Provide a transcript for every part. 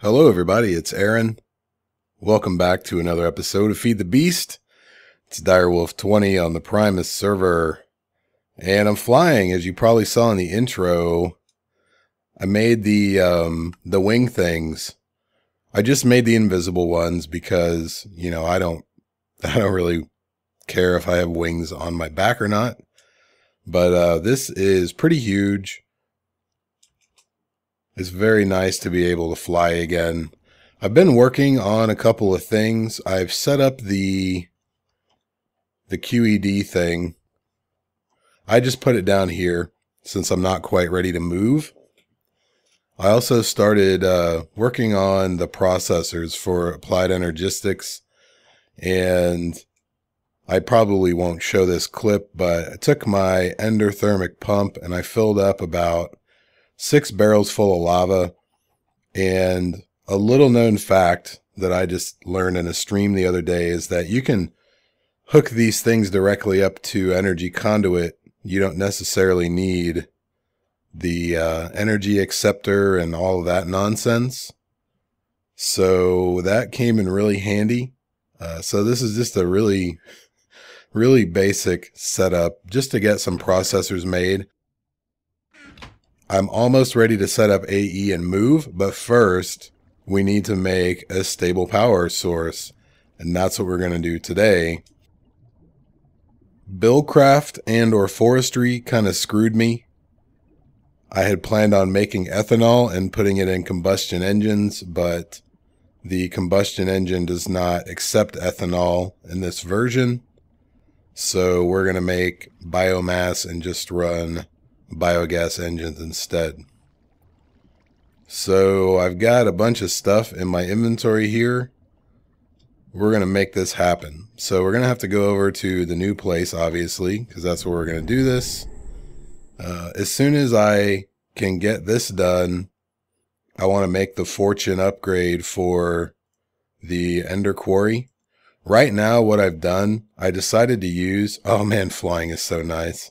Hello everybody, it's Aaron. Welcome back to another episode of Feed the Beast. It's Direwolf20 on the Primus server. And I'm flying, as you probably saw in the intro. I made the wing things. I just made the invisible ones because, I don't really care if I have wings on my back or not. But this is pretty huge. It's very nice to be able to fly again. I've been working on a couple of things. I've set up the QED thing. I just put it down here since I'm not quite ready to move. I also started working on the processors for Applied Energistics, and I probably won't show this clip, but I took my endothermic pump and I filled up about 6 barrels full of lava. And a little known fact that I just learned in a stream the other day is that you can hook these things directly up to energy conduit. You don't necessarily need the energy acceptor and all of that nonsense. So that came in really handy. So this is just a really basic setup just to get some processors made. I'm almost ready to set up AE and move, but first we need to make a stable power source, and that's what we're going to do today. Buildcraft and or Forestry kind of screwed me. I had planned on making ethanol and putting it in combustion engines, but the combustion engine does not accept ethanol in this version. So we're going to make biomass and just run biogas engines instead. So I've got a bunch of stuff in my inventory here. We're going to make this happen. So we're going to have to go over to the new place, obviously, because that's where we're going to do this. As soon as I can get this done, I want to make the fortune upgrade for the Ender Quarry. Right now, what I've done, I decided to use, oh man, flying is so nice.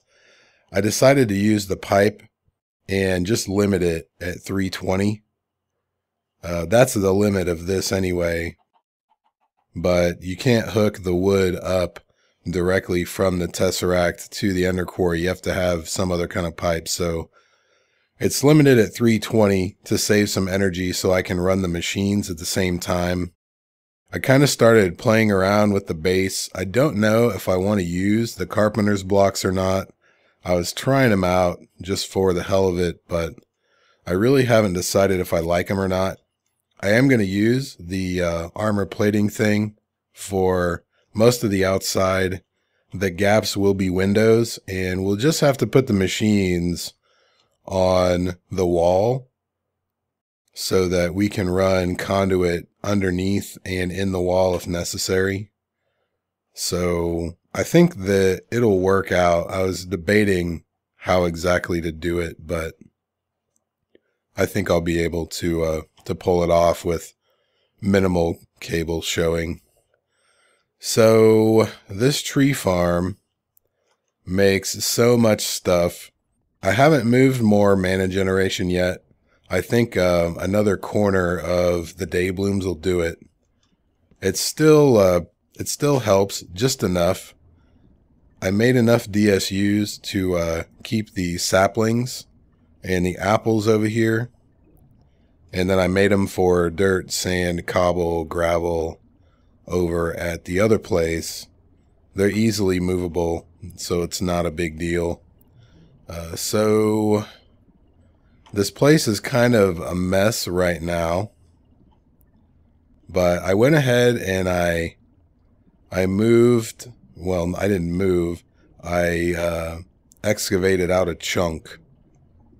I decided to use the pipe and just limit it at 320. That's the limit of this anyway. But you can't hook the wood up directly from the Tesseract to the Ender Quarry. You have to have some other kind of pipe. So it's limited at 320 to save some energy so I can run the machines at the same time. I kind of started playing around with the base. I don't know if I want to use the carpenter's blocks or not. I was trying them out just for the hell of it, but I really haven't decided if I like them or not. I am going to use the armor plating thing for most of the outside. The gaps will be windows, and we'll just have to put the machines on the wall so that we can run conduit underneath and in the wall if necessary. So I think that it'll work out. I was debating how exactly to do it, but I think I'll be able to pull it off with minimal cable showing. So this tree farm makes so much stuff. I haven't moved more mana generation yet. I think another corner of the day blooms will do it. It still helps just enough. I made enough DSUs to keep the saplings and the apples over here. And then I made them for dirt, sand, cobble, gravel over at the other place. They're easily movable, so it's not a big deal. So this place is kind of a mess right now. But I went ahead and I moved, well, I didn't move, I excavated out a chunk.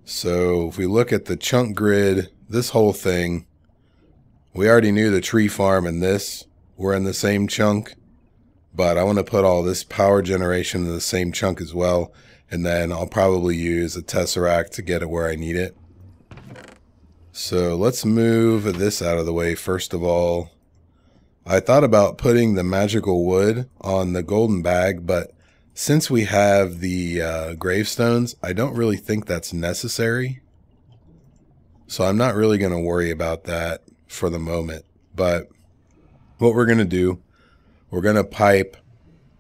So if we look at the chunk grid, this whole thing, we already knew the tree farm and this were in the same chunk, but I want to put all this power generation in the same chunk as well, and then I'll probably use a Tesseract to get it where I need it. So let's move this out of the way first of all. I thought about putting the magical wood on the golden bag, but since we have the gravestones, I don't really think that's necessary. So I'm not really going to worry about that for the moment. But what we're going to do, we're going to pipe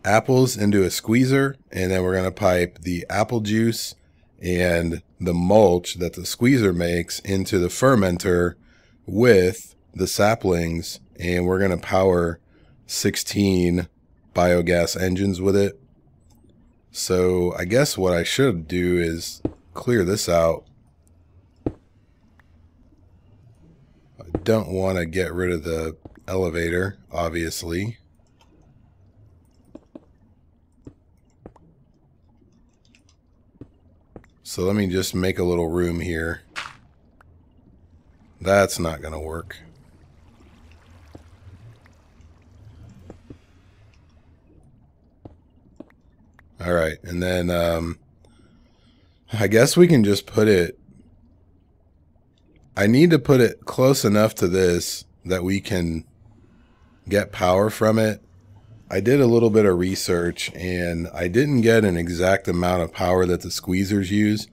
apples into a squeezer, and then we're going to pipe the apple juice and the mulch that the squeezer makes into the fermenter with the saplings, and we're going to power 16 biogas engines with it. So I guess what I should do is clear this out. I don't want to get rid of the elevator, obviously. So let me just make a little room here. That's not going to work. All right, and then I guess we can just put it, I need to put it close enough to this that we can get power from it. I did a little bit of research and I didn't get an exact amount of power that the squeezers use.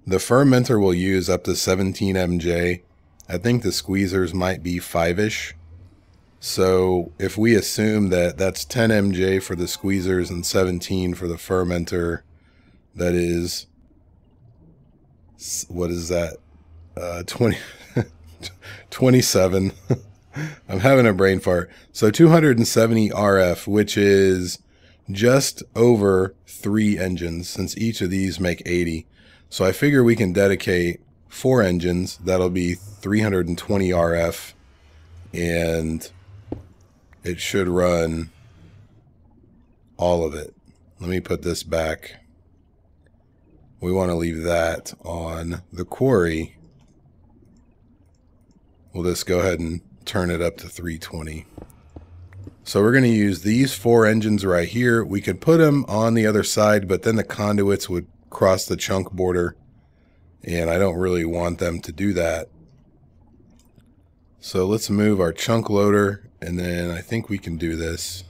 The fermenter will use up to 17 MJ. I think the squeezers might be 5-ish. So if we assume that that's 10 MJ for the squeezers and 17 for the fermenter, that is, what is that? 27. I'm having a brain fart. So 270 RF, which is just over 3 engines, since each of these make 80. So I figure we can dedicate 4 engines. That'll be 320 RF, and it should run all of it. Let me put this back. We want to leave that on the quarry. We'll just go ahead and turn it up to 320. So we're going to use these 4 engines right here. We could put them on the other side, but then the conduits would cross the chunk border, and I don't really want them to do that. So let's move our chunk loader, and then I think we can do this.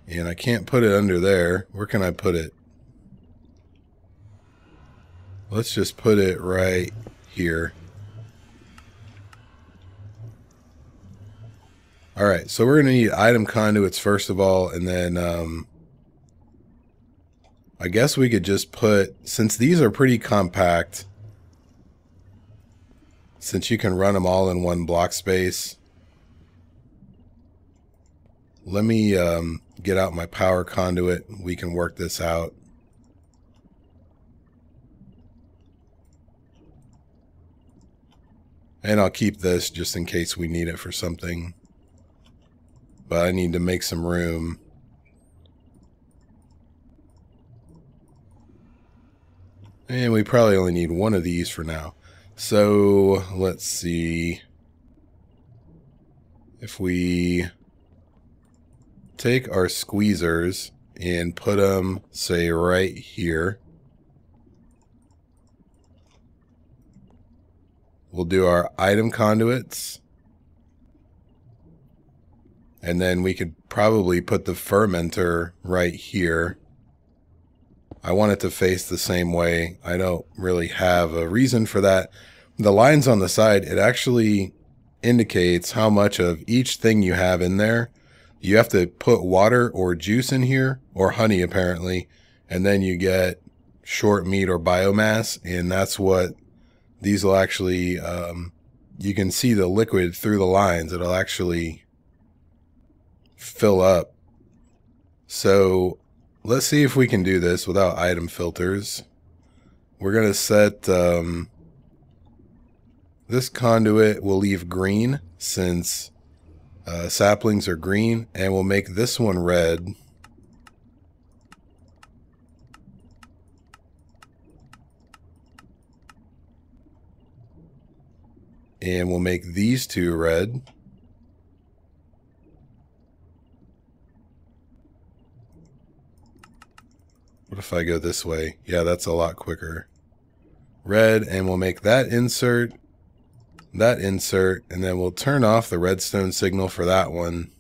And I can't put it under there. Where can I put it? Let's just put it right here. Alright, so we're going to need item conduits first of all, and then I guess we could just put, since these are pretty compact, since you can run them all in one block space, let me get out my power conduit. We can work this out. And I'll keep this just in case we need it for something. But I need to make some room. And we probably only need 1 of these for now. So let's see. If we take our squeezers and put them, say, right here. We'll do our item conduits. And then we could probably put the fermenter right here. I want it to face the same way. I don't really have a reason for that. The lines on the side, it actually indicates how much of each thing you have in there. You have to put water or juice in here, or honey apparently, and then you get short meat or biomass, and that's what these will actually, you can see the liquid through the lines. It'll actually fill up. So let's see if we can do this without item filters. We're going to set this conduit, we'll leave green since saplings are green, and we'll make this one red. And we'll make these 2 red. What if I go this way? Yeah, that's a lot quicker. Red, and we'll make that insert, and then we'll turn off the redstone signal for that one.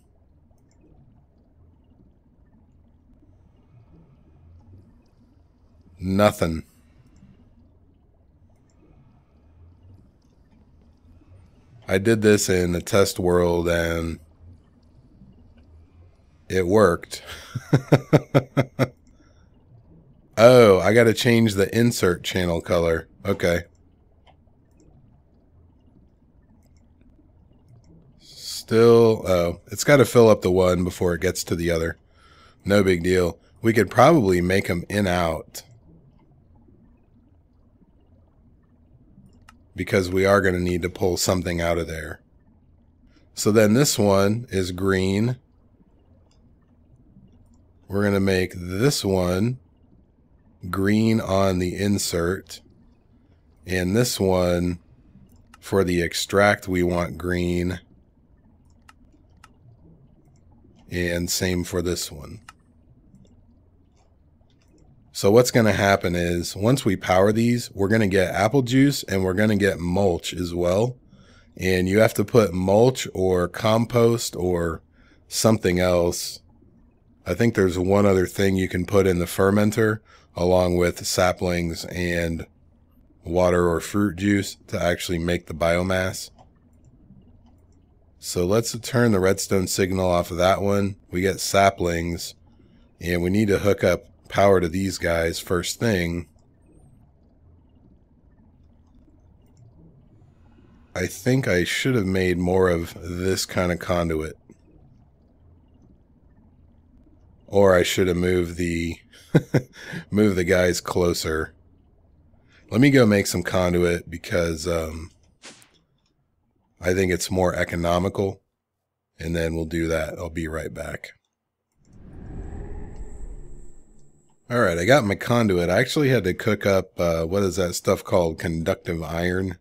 Nothing. I did this in the test world and it worked. Oh, I got to change the insert channel color. Okay. Still, oh, it's got to fill up the one before it gets to the other. No big deal. We could probably make them in out, because we are going to need to pull something out of there. So then this one is green. We're going to make this one green on the insert. And this one, for the extract, we want green. And same for this one. So what's going to happen is, once we power these, we're going to get apple juice and we're going to get mulch as well. And you have to put mulch or compost or something else. I think there's one other thing you can put in the fermenter along with saplings and water or fruit juice to actually make the biomass. So let's turn the redstone signal off of that one. We get saplings and we need to hook up power to these guys first thing. I think I should have made more of this kind of conduit. Or I should have moved the move the guys closer. Let me go make some conduit because I think it's more economical. And then we'll do that. I'll be right back. Alright, I got my conduit. I actually had to cook up, what is that stuff called? Conductive iron.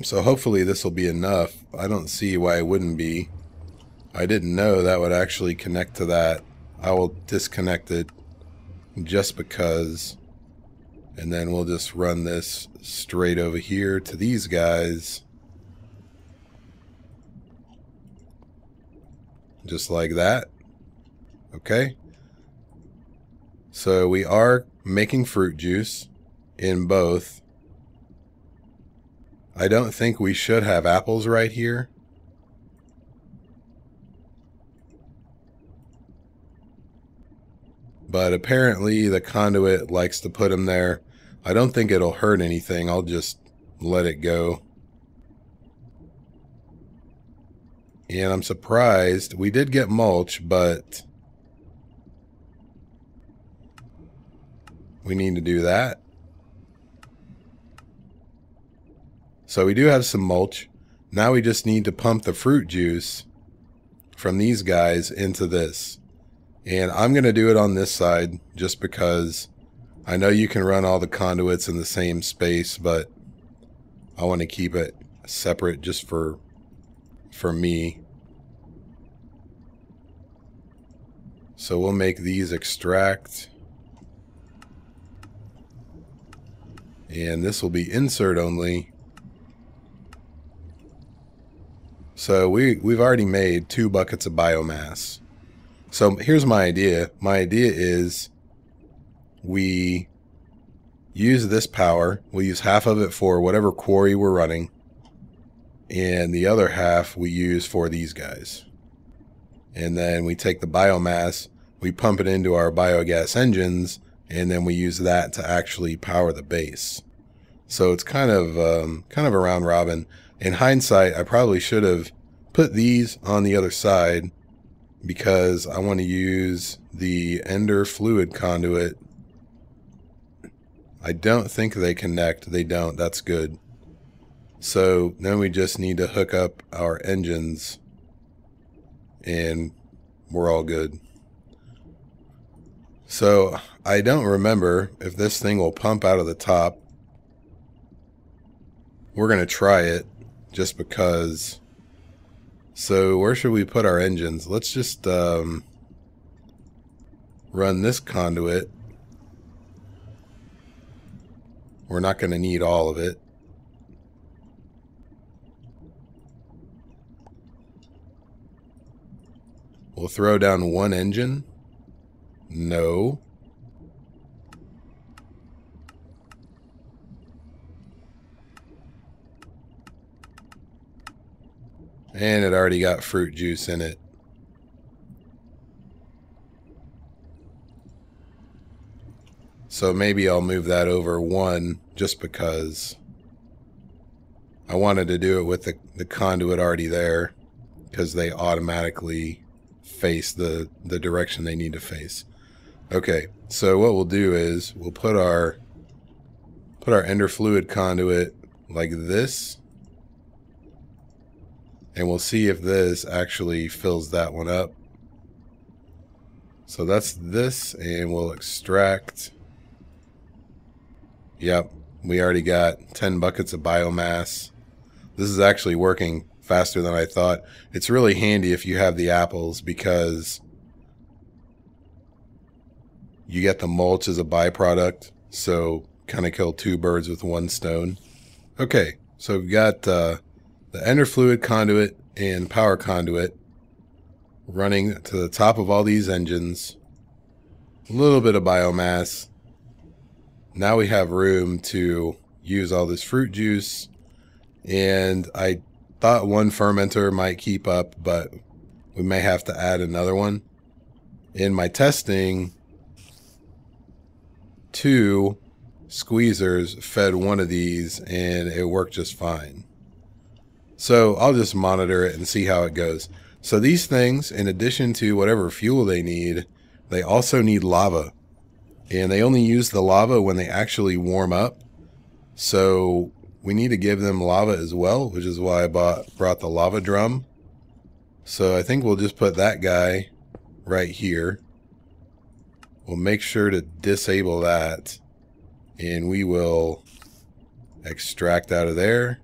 So hopefully this will be enough. I don't see why it wouldn't be. I didn't know that would actually connect to that. I will disconnect it just because. And then we'll just run this straight over here to these guys. Just like that. Okay. So we are making fruit juice in both. I don't think we should have apples right here. But apparently the conduit likes to put them there. I don't think it'll hurt anything. I'll just let it go. And I'm surprised. We did get mulch, but we need to do that. So we do have some mulch. Now we just need to pump the fruit juice from these guys into this. And I'm going to do it on this side just because I know you can run all the conduits in the same space, but I want to keep it separate just for me. So we'll make these extract. And this will be insert only. So we've already made 2 buckets of biomass. So here's my idea. My idea is we use this power. We'll use half of it for whatever quarry we're running. And the other half we use for these guys. And then we take the biomass, we pump it into our biogas engines, and then we use that to actually power the base. So it's kind of a round robin. In hindsight, I probably should have put these on the other side because I want to use the ender fluid conduit. I don't think they connect. They don't. That's good. So then we just need to hook up our engines and we're all good. So I don't remember if this thing will pump out of the top. We're going to try it just because. So where should we put our engines? Let's just run this conduit. We're not going to need all of it. We'll throw down 1 engine. No. And it already got fruit juice in it. So maybe I'll move that over one just because I wanted to do it with the conduit already there, because they automatically face the direction they need to face. Okay, so what we'll do is we'll put our ender fluid conduit like this, and we'll see if this actually fills that one up. So that's this, and we'll extract. Yep, we already got 10 buckets of biomass. This is actually working faster than I thought. It's really handy if you have the apples, because you get the mulch as a byproduct. So kind of kill two birds with one stone. Okay, so we've got the ender fluid conduit and power conduit running to the top of all these engines. A little bit of biomass. Now we have room to use all this fruit juice, and I thought one fermenter might keep up, but we may have to add another one. In my testing, 2 squeezers fed one of these and it worked just fine. So I'll just monitor it and see how it goes. So these things, in addition to whatever fuel they need, they also need lava. And they only use the lava when they actually warm up. So we need to give them lava as well, which is why I brought the lava drum. So I think we'll just put that guy right here. We'll make sure to disable that, and we will extract out of there.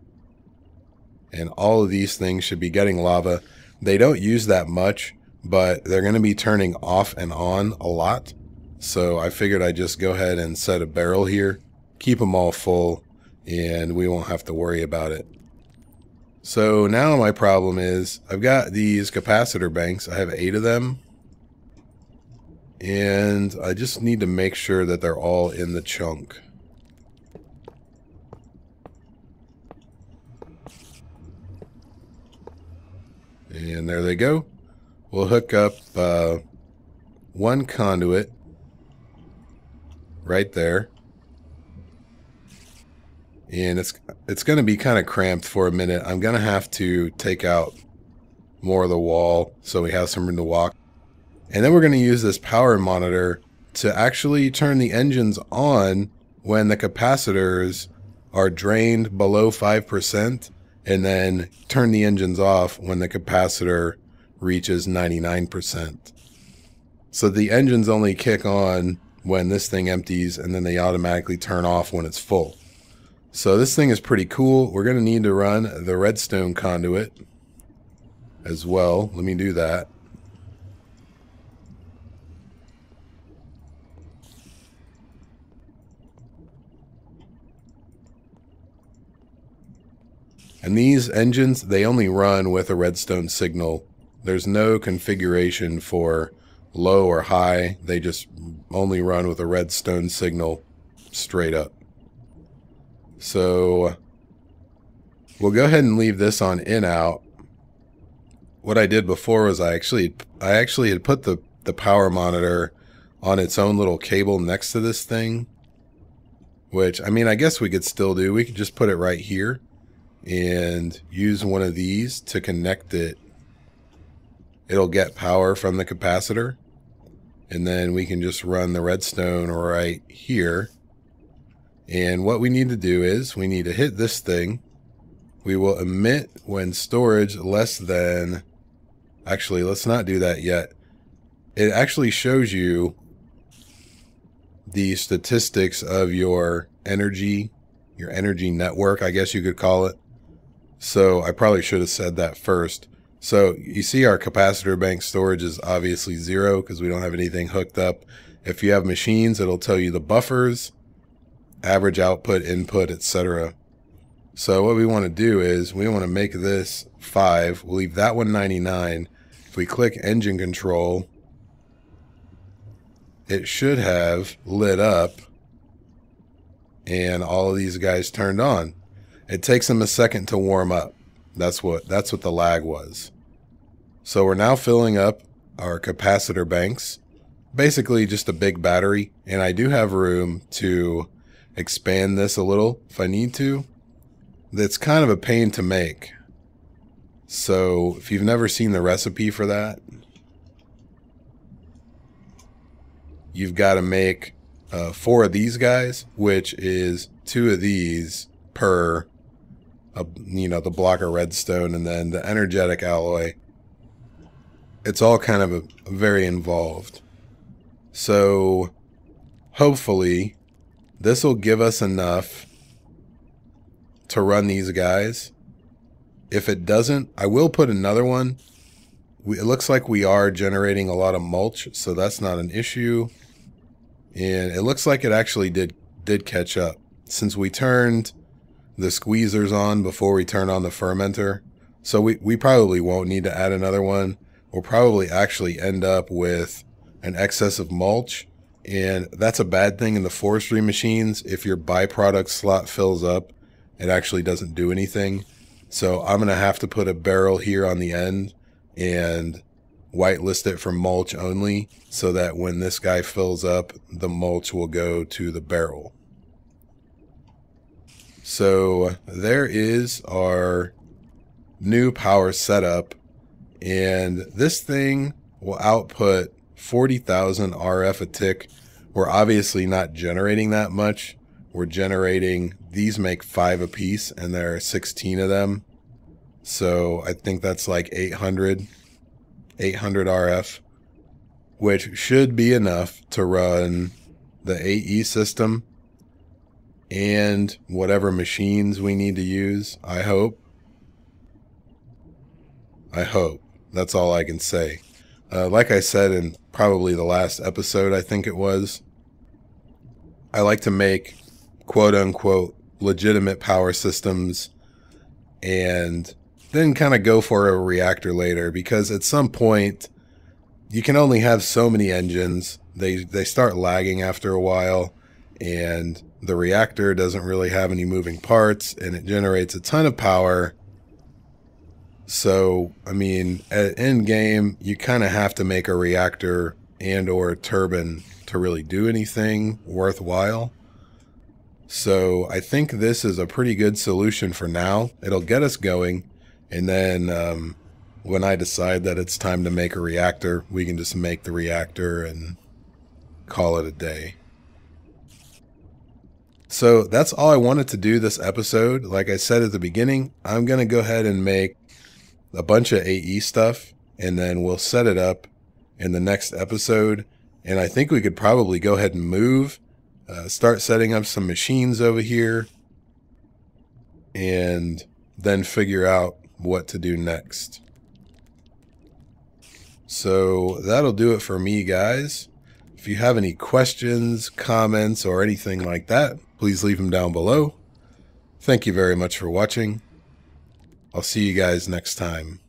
And all of these things should be getting lava. They don't use that much, but they're going to be turning off and on a lot. So I figured I'd just go ahead and set a barrel here, keep them all full, and we won't have to worry about it. So now my problem is I've got these capacitor banks. I have 8 of them. And I just need to make sure that they're all in the chunk. And there they go. We'll hook up one conduit right there. And it's going to be kind of cramped for a minute. I'm going to have to take out more of the wall so we have some room to walk. And then we're going to use this power monitor to actually turn the engines on when the capacitors are drained below 5%, and then turn the engines off when the capacitor reaches 99%. So the engines only kick on when this thing empties, and then they automatically turn off when it's full. So this thing is pretty cool. We're going to need to run the redstone conduit as well. Let me do that. And these engines, they only run with a redstone signal. There's no configuration for low or high. They just only run with a redstone signal straight up. So we'll go ahead and leave this on in out. What I did before was I actually had put the power monitor on its own little cable next to this thing, which, I mean, I guess we could still do. We could just put it right here and use one of these to connect it. It'll get power from the capacitor, and then we can just run the redstone right here. And what we need to do is we need to hit this thing. We will emit when storage less than, actually, let's not do that yet. It actually shows you the statistics of your energy network, I guess you could call it. So I probably should have said that first. So you see our capacitor bank storage is obviously 0 because we don't have anything hooked up. If you have machines, it'll tell you the buffers, average output, input, etc. So what we want to do is we want to make this 5. We'll leave that one 99. If we click engine control, it should have lit up and all of these guys turned on. It takes them a second to warm up. That's what the lag was. So we're now filling up our capacitor banks, basically just a big battery, and I do have room to expand this a little if I need to. That's kind of a pain to make. So if you've never seen the recipe for that, you've got to make 4 of these guys, which is 2 of these per, the block of redstone, and then the energetic alloy. It's all kind of very involved. So hopefully this will give us enough to run these guys. If it doesn't, I will put another one. It looks like we are generating a lot of mulch, so that's not an issue. And it looks like it actually did catch up. Since we turned the squeezers on before we turn on the fermenter, so we probably won't need to add another one. We'll probably actually end up with an excess of mulch, and that's a bad thing in the forestry machines. If your byproduct slot fills up, it actually doesn't do anything. So I'm going to have to put a barrel here on the end and whitelist it for mulch only, so that when this guy fills up, the mulch will go to the barrel. So there is our new power setup, and this thing will output 40,000 RF a tick. We're obviously not generating that much. We're generating, these make 5 a piece, and there are 16 of them. So I think that's like 800 RF, which should be enough to run the AE system and whatever machines we need to use. I hope. That's all I can say. Like I said in probably the last episode, I think it was, I like to make quote-unquote legitimate power systems and then kind of go for a reactor later, because at some point you can only have so many engines. They start lagging after a while, and the reactor doesn't really have any moving parts, and it generates a ton of power. So, I mean, at end game, you kind of have to make a reactor and or a turbine to really do anything worthwhile. So I think this is a pretty good solution for now. It'll get us going, and then when I decide that it's time to make a reactor, we can just make the reactor and call it a day. So that's all I wanted to do this episode. Like I said at the beginning, I'm going to go ahead and make a bunch of AE stuff, and then we'll set it up in the next episode. And I think we could probably go ahead and move, start setting up some machines over here, and then figure out what to do next. So that'll do it for me, guys. If you have any questions, comments, or anything like that, please leave them down below. Thank you very much for watching. I'll see you guys next time.